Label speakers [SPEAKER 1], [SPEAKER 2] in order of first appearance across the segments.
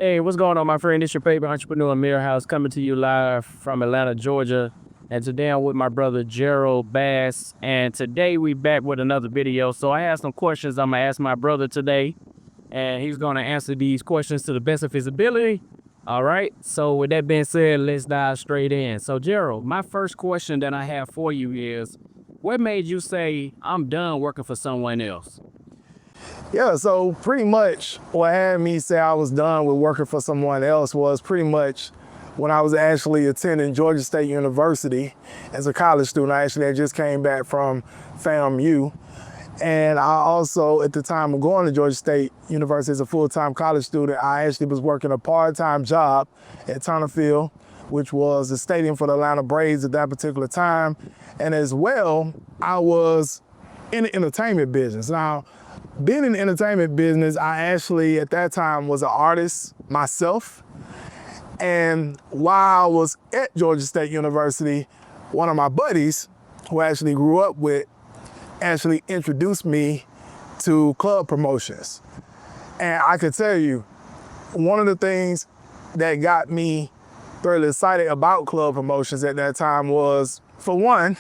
[SPEAKER 1] Hey, what's going on, my friend? It's your favorite entrepreneur, Mirror House, coming to you live from Atlanta, Georgia. And today I'm with my brother, Gerald Bass. And today we back with another video. So I have some questions I'm going to ask my brother today. And he's going to answer these questions to the best of his ability. All right. So with that being said, let's dive straight in. So, Gerald, my first question that I have for you is, what made you say, I'm done working for someone else?
[SPEAKER 2] Yeah, so pretty much what had me say I was done with working for someone else was pretty much when I was actually attending Georgia State University as a college student. I actually had just came back from FAMU. And I also, at the time of going to Georgia State University as a full-time college student, I actually was working a part-time job at Turner Field, which was the stadium for the Atlanta Braves at that particular time. And as well, I was in the entertainment business. Now, being in the entertainment business, I actually, at that time, was an artist myself. And while I was at Georgia State University, one of my buddies, who I actually grew up with, actually introduced me to club promotions. And I could tell you, one of the things that got me thoroughly excited about club promotions at that time was, for one,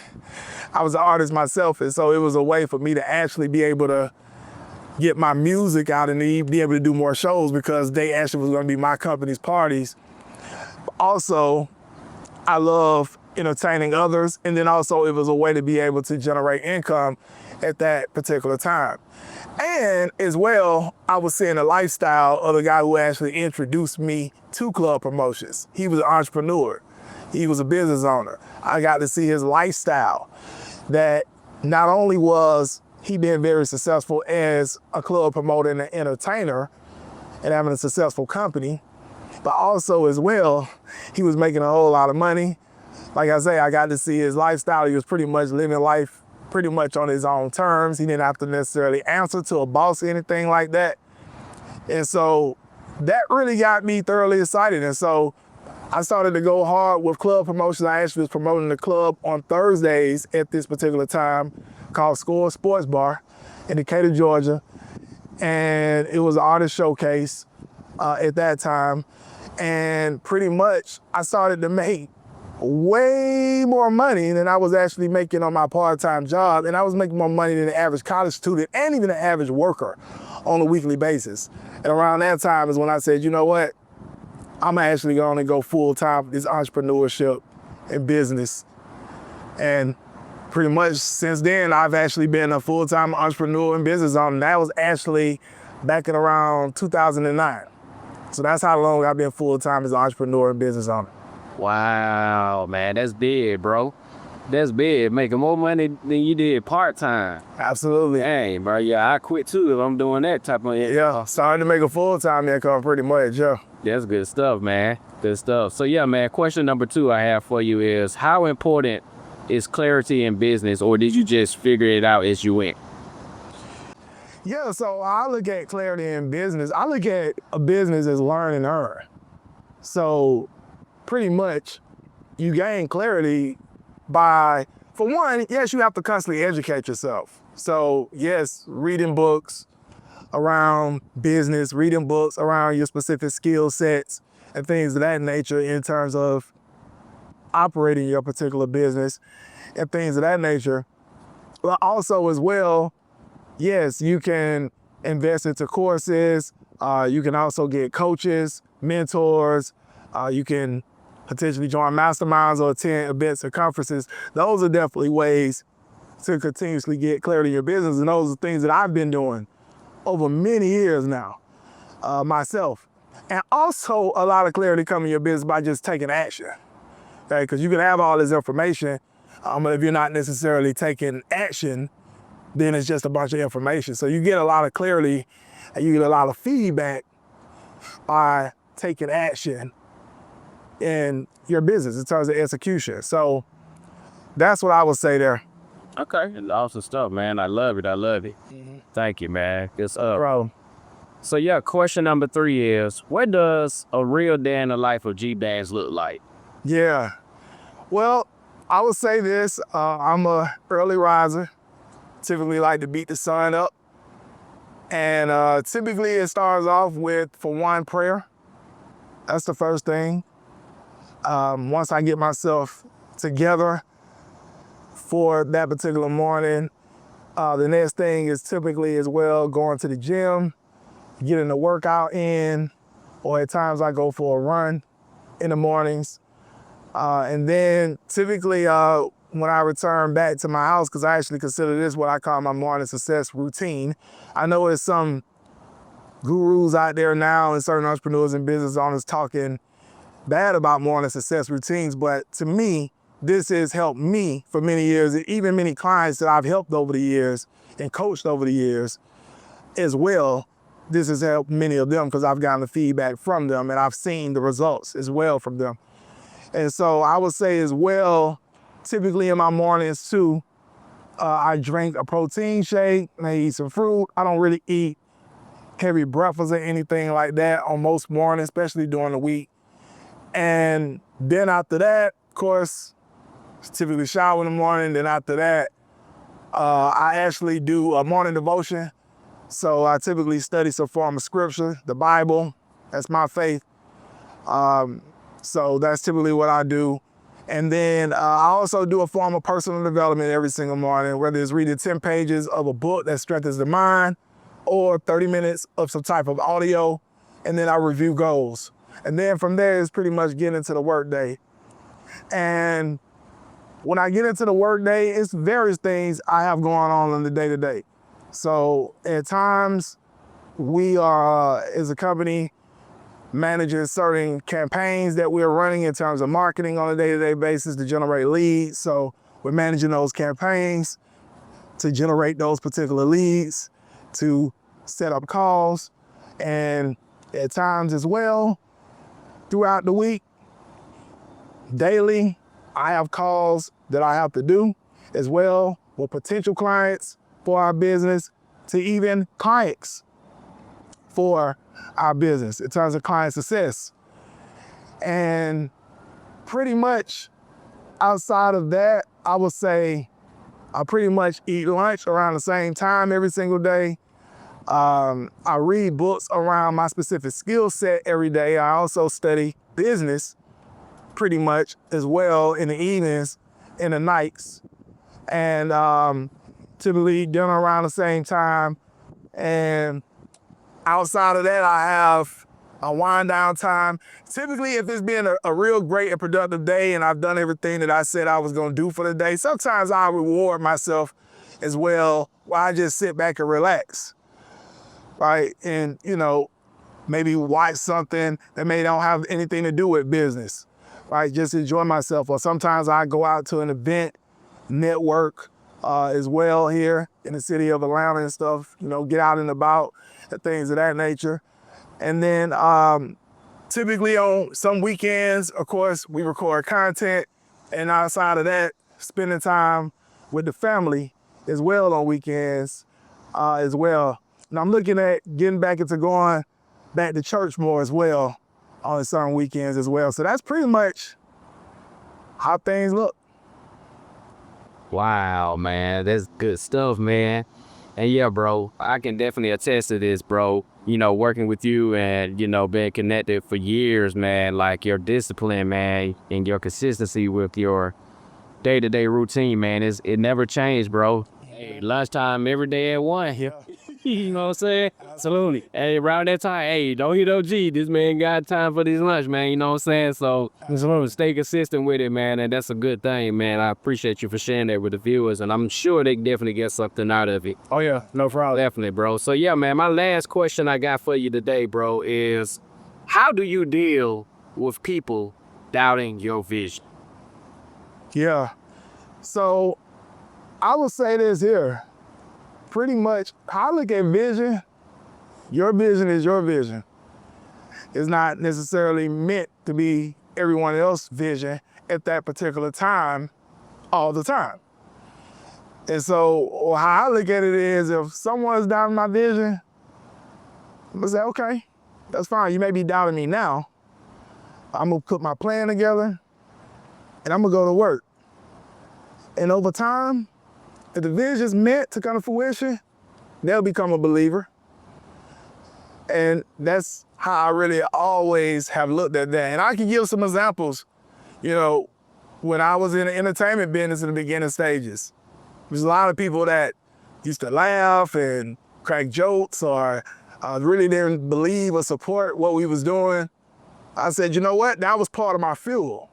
[SPEAKER 2] I was an artist myself, and so it was a way for me to actually be able to get my music out and be able to do more shows because they actually was going to be my company's parties. Also, I love entertaining others, and then also it was a way to be able to generate income at that particular time. And as well, I was seeing the lifestyle of the guy who actually introduced me to club promotions. He was an entrepreneur. He was a business owner. I got to see his lifestyle, that not only was he being very successful as a club promoter and an entertainer and having a successful company, but also as well, he was making a whole lot of money. Like I say, I got to see his lifestyle. He was pretty much living life pretty much on his own terms. He didn't have to necessarily answer to a boss or anything like that. And so that really got me thoroughly excited. And so I started to go hard with club promotions. I actually was promoting the club on Thursdays at this particular time called Score Sports Bar in Decatur, Georgia. And it was an artist showcase at that time. And pretty much I started to make way more money than I was actually making on my part-time job. And I was making more money than the average college student and even the average worker on a weekly basis. And around that time is when I said, you know what? I'm actually going to go full-time with this entrepreneurship and business. And pretty much since then, I've actually been a full-time entrepreneur and business owner. That was actually back in around 2009. So that's how long I've been full-time as an entrepreneur and business owner.
[SPEAKER 1] Wow, man, that's big, bro. That's big. Making more money than you did part-time.
[SPEAKER 2] Absolutely.
[SPEAKER 1] Dang, bro. Yeah, I quit too if I'm doing that type of income.
[SPEAKER 2] Yeah, starting to make a full-time income pretty much, yeah.
[SPEAKER 1] That's good stuff, man. Good stuff. So yeah, man, question number 2 I have for you is, how important is clarity in business, or did you just figure it out as you went?
[SPEAKER 2] Yeah, so I look at clarity in business. I look at a business as learn and earn. So pretty much you gain clarity by, for one, yes, you have to constantly educate yourself. So yes, reading books around business, reading books around your specific skill sets and things of that nature in terms of operating your particular business and things of that nature. But also as well, yes, you can invest into courses. You can also get coaches, mentors. You can potentially join masterminds or attend events or conferences. Those are definitely ways to continuously get clarity in your business. And those are things that I've been doing over many years now, myself. And also a lot of clarity coming in your business by just taking action, okay? Because you can have all this information, but if you're not necessarily taking action, then it's just a bunch of information. So you get a lot of clarity and you get a lot of feedback by taking action in your business in terms of execution. So that's what I would say there.
[SPEAKER 1] Okay, awesome stuff, man. I love it. I love it. Thank you, man. Good stuff.
[SPEAKER 2] Bro,
[SPEAKER 1] So yeah, question number 3 is, what does a real day in the life of G-Bass look like?
[SPEAKER 2] yeah. Well, I would say this, I'm a early riser. Typically like to beat the sun up. And typically it starts off with, for one, prayer. That's the first thing. Once I get myself together for that particular morning, the next thing is typically as well going to the gym, getting the workout in, or at times I go for a run in the mornings. And then typically when I return back to my house, because I actually consider this what I call my morning success routine. I know there's some gurus out there now and certain entrepreneurs and business owners talking bad about morning success routines, but to me, this has helped me for many years, even many clients that I've helped over the years and coached over the years as well. This has helped many of them because I've gotten the feedback from them and I've seen the results as well from them. And so I would say as well, typically in my mornings too, I drink a protein shake, maybe eat some fruit. I don't really eat heavy breakfast or anything like that on most mornings, especially during the week. And then after that, of course, typically shower in the morning. Then after that, I actually do a morning devotion. So I typically study some form of scripture, the Bible. That's my faith. So that's typically what I do. And then I also do a form of personal development every single morning, whether it's reading 10 pages of a book that strengthens the mind or 30 minutes of some type of audio. And then I review goals. And then from there, it's pretty much getting into the work day. And when I get into the work day, it's various things I have going on in the day-to-day. So at times, we are, as a company, managing certain campaigns that we're running in terms of marketing on a day-to-day basis to generate leads. So we're managing those campaigns to generate those particular leads, to set up calls, and at times as well, throughout the week, daily, I have calls that I have to do as well with potential clients for our business to even clients for our business in terms of client success. And pretty much outside of that, I would say I pretty much eat lunch around the same time every single day. I read books around my specific skill set every day. I also study business pretty much as well in the evenings, in the nights. And typically dinner around the same time. And outside of that, I have a wind down time. Typically, if it's been a real great and productive day and I've done everything that I said I was gonna do for the day, sometimes I reward myself as well, while I just sit back and relax, right? And, maybe watch something that may don't have anything to do with business, right? Just enjoy myself. Or sometimes I go out to an event, network as well here in the city of Atlanta and stuff, get out and about and things of that nature. And then typically on some weekends, of course, we record content. And outside of that, spending time with the family as well on weekends as well. And I'm looking at getting back into going back to church more as well on certain weekends as well. So that's pretty much how things look.
[SPEAKER 1] Wow, man, that's good stuff, man. And yeah, bro, I can definitely attest to this, bro. Working with you and, being connected for years, man, like your discipline, man, and your consistency with your day-to-day routine, man, it never changed, bro. Hey, lunchtime every day at 1.
[SPEAKER 2] Yeah.
[SPEAKER 1] You know what I'm saying? Absolutely. Hey, around that time, hey, don't hit OG. This man got time for this lunch, man. You know what I'm saying? So stay consistent with it, man. And that's a good thing, man. I appreciate you for sharing that with the viewers. And I'm sure they definitely get something out of it.
[SPEAKER 2] Oh, yeah. No problem.
[SPEAKER 1] Definitely, bro. So, yeah, man, my last question I got for you today, bro, is how do you deal with people doubting your vision?
[SPEAKER 2] Yeah. So I would say this here. Pretty much, how I look at vision, your vision is your vision. It's not necessarily meant to be everyone else's vision at that particular time, all the time. And so how I look at it is if someone's doubting my vision, I'm gonna say, okay, that's fine. You may be doubting me now. I'm gonna put my plan together and I'm gonna go to work. And over time, if the vision's meant to come to fruition, they'll become a believer. And that's how I really always have looked at that. And I can give some examples, you know, when I was in the entertainment business in the beginning stages. There's a lot of people that used to laugh and crack jokes or really didn't believe or support what we was doing. I said, you know what? That was part of my fuel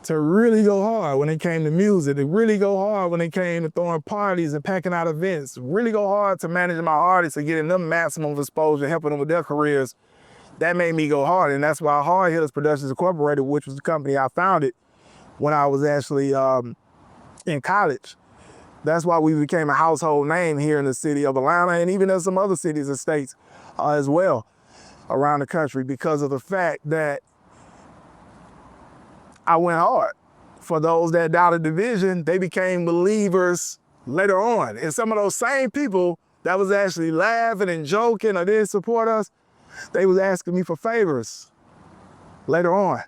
[SPEAKER 2] to really go hard when it came to music, to really go hard when it came to throwing parties and packing out events, really go hard to managing my artists and getting them maximum exposure, helping them with their careers. That made me go hard, and that's why Hard Hitters Productions Incorporated, which was the company I founded when I was actually in college. That's why we became a household name here in the city of Atlanta and even in some other cities and states as well around the country, because of the fact that I went hard. For those that doubted the vision, they became believers later on. And some of those same people that was actually laughing and joking or didn't support us, they was asking me for favors later on,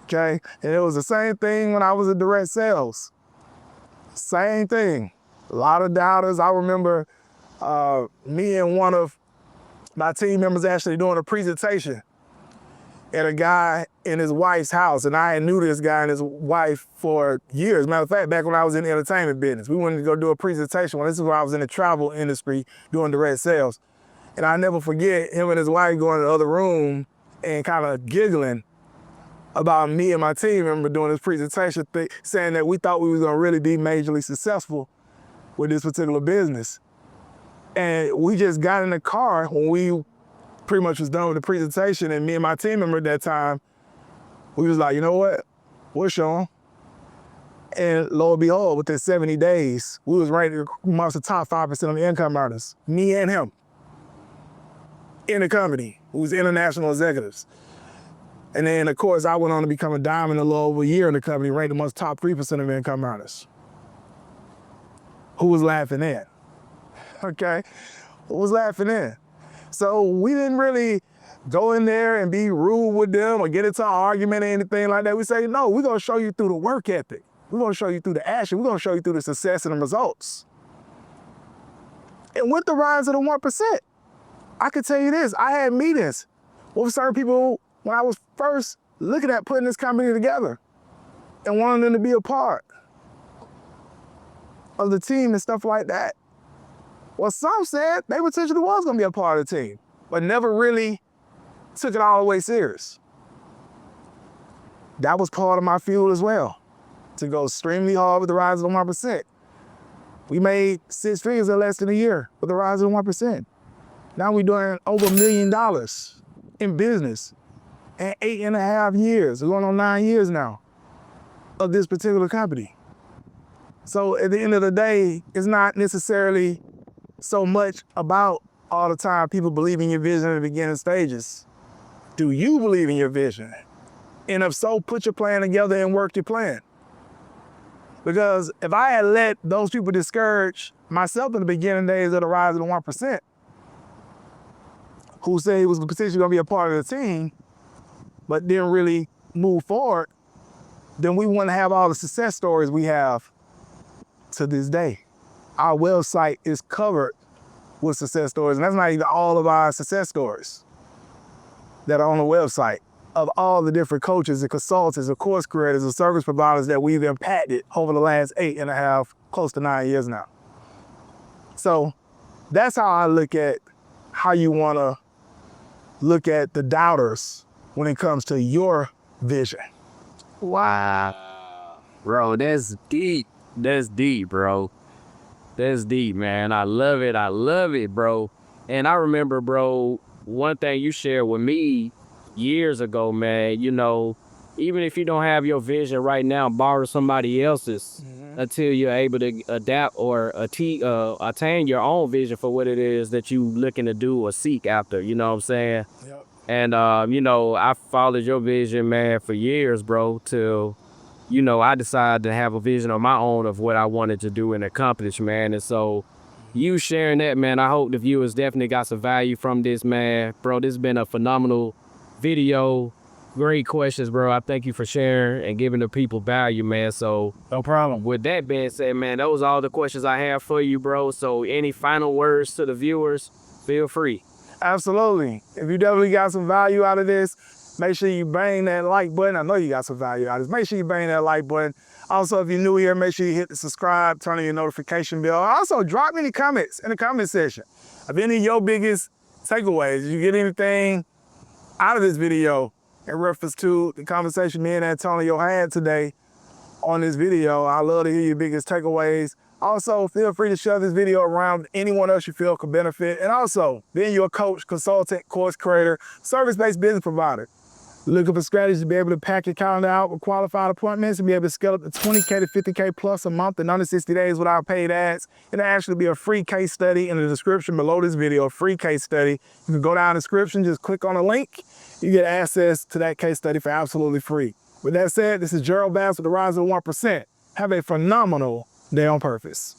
[SPEAKER 2] okay? And it was the same thing when I was in direct sales. Same thing. A lot of doubters. I remember me and one of my team members actually doing a presentation at a guy in his wife's house. And I knew this guy and his wife for years. Matter of fact, back when I was in the entertainment business, we wanted to go do a presentation. Well, this is when I was in the travel industry doing direct sales. And I never forget him and his wife going to the other room and kind of giggling about me and my team member doing this presentation, saying that we thought we was gonna really be majorly successful with this particular business. And we just got in the car when we pretty much was done with the presentation, and me and my team member at that time, we was like, you know what, we'll show them. And lo and behold, within 70 days, we was ranked amongst the top 5% of the income earners, me and him, in the company, who was international executives. And then, of course, I went on to become a diamond a little over a year in the company, ranked amongst the top 3% of income earners. Who was laughing in? Okay, who was laughing in? So we didn't really go in there and be rude with them or get into an argument or anything like that. We say, no, we're gonna show you through the work ethic. We're gonna show you through the action. We're gonna show you through the success and the results. And with the rise of the 1%, I could tell you this, I had meetings with certain people when I was first looking at putting this company together and wanting them to be a part of the team and stuff like that. Well, some said they potentially was gonna be a part of the team, but never really took it all the way serious. That was part of my fuel as well, to go extremely hard with the rise of the 1%. We made 6 figures in less than a year with the rise of the 1%. Now we're doing over $1 million in business in 8.5 years. We're going on 9 years now of this particular company. So at the end of the day, it's not necessarily so much about all the time people believe in your vision in the beginning stages. Do you believe in your vision? And if so, put your plan together and work your plan. Because if I had let those people discourage myself in the beginning days of the rise of the 1%, who said he was potentially gonna be a part of the team, but didn't really move forward, then we wouldn't have all the success stories we have to this day. Our website is covered with success stories, and that's not even all of our success stories that are on the website, of all the different coaches and consultants and course creators and service providers that we've impacted over the last 8.5, close to 9 years now. So that's how I look at how you wanna look at the doubters when it comes to your vision.
[SPEAKER 1] Wow. Bro, that's deep. That's deep, bro. That's deep, man. I love it. I love it, bro. And I remember, bro, one thing you shared with me years ago, man, you know, even if you don't have your vision right now, borrow somebody else's until you're able to adapt or attain your own vision for what it is that you looking to do or seek after, you know what I'm saying?
[SPEAKER 2] Yep.
[SPEAKER 1] And, you know, I followed your vision, man, for years, bro, till, you know, I decided to have a vision of my own of what I wanted to do and accomplish, man. And so you sharing that, man, I hope the viewers definitely got some value from this, man. Bro, this has been a phenomenal video. Great questions, bro. I thank you for sharing and giving the people value, man. So
[SPEAKER 2] No problem.
[SPEAKER 1] with that being said, man, those are all the questions I have for you, bro. So any final words to the viewers, feel free.
[SPEAKER 2] Absolutely. If you definitely got some value out of this, make sure you bang that like button. I know you got some value out of this. Make sure you bang that like button. Also, if you're new here, make sure you hit the subscribe, turn on your notification bell. Also, drop me any comments in the comment section of any of your biggest takeaways. Did you get anything out of this video in reference to the conversation me and Antonio had today on this video? I love to hear your biggest takeaways. Also, feel free to share this video around with anyone else you feel could benefit. And also, being your coach, consultant, course creator, service-based business provider. Looking for strategies to be able to pack your calendar out with qualified appointments and be able to scale up to 20K to 50K plus a month in under 60 days without paid ads. It'll actually be a free case study in the description below this video, a free case study. You can go down the description, just click on the link. You get access to that case study for absolutely free. With that said, this is Gerald Bass with the Rise of 1%. Have a phenomenal day on purpose.